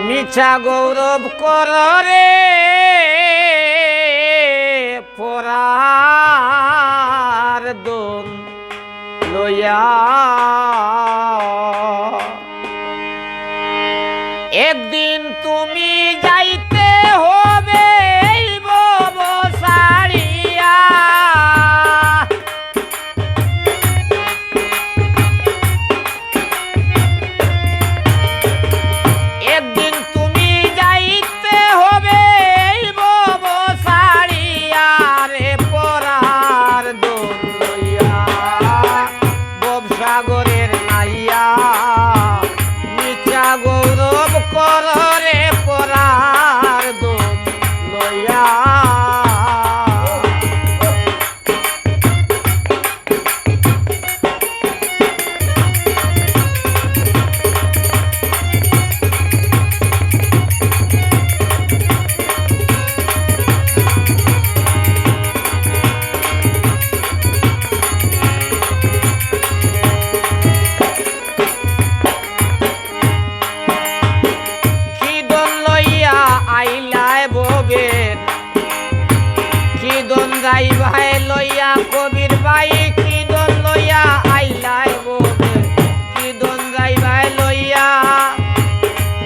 মিছা গৌরব করে পরার দোল লইয়া একদিন তুমি যাইতে হবে সারিয়া একদিন তুমি যাইতে হবে সারিয়া রে পরার দোল লইয়া ববসাগরের নাইয়া মিছা গৌরব করে পরার দোল লইয়া গাই ভাই লইয়া কবির ভাই কি দন লইয়া আইলাই ববে কি দন গাই ভাই লইয়া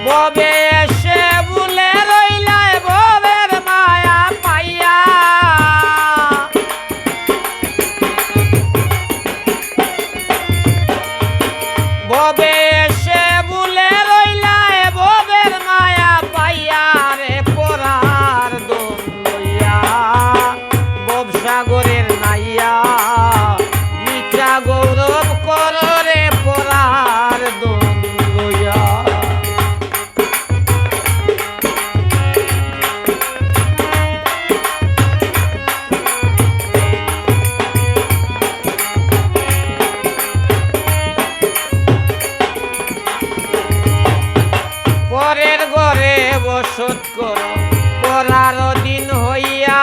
ববে এসে বুলে রইলাই ববের মায়া পাইয়া ববে এসে বুলে রইলাই ববের মায়া পাইয়া রে পরার দোল লইয়া সাগরের নাইয়া মিছা গৌরব করে পরার দোল লইয়া পরের ঘরে বসত করো পরার দিন হইয়া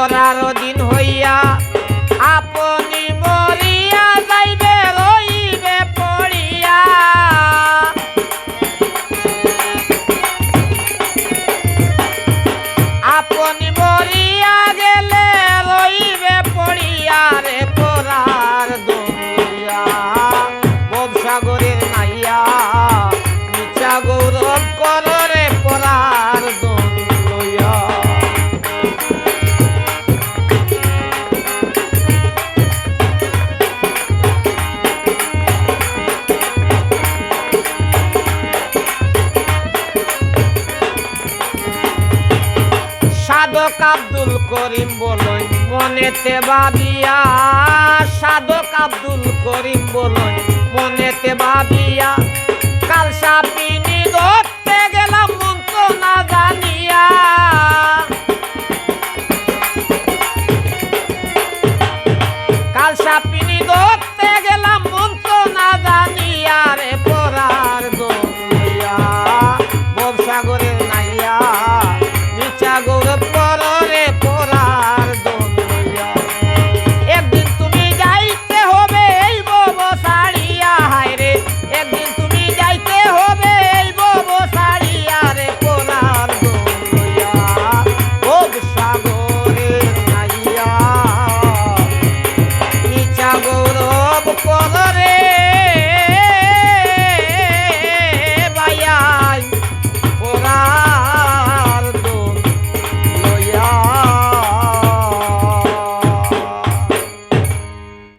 পরার দিন হইয়া আপনি মরিয়া যাইবে রইবে পড়িয়া আপনি মরিয়া গেলে রইবে পড়িয়া রে পরার দোল লইয়া ববসাগরের নাইয়া মিছা গৌরব করে পরার দোল লইয়া সাধক আব্দুল করিম বলই মনেতে ভাবিয়া সাধক আব্দুল করিম বলই মনেতে ভাবিয়া কাল সাপিনী ধরতে গেলাম মন্ত্র না জানিয়া কাল সাপিনী ধরতে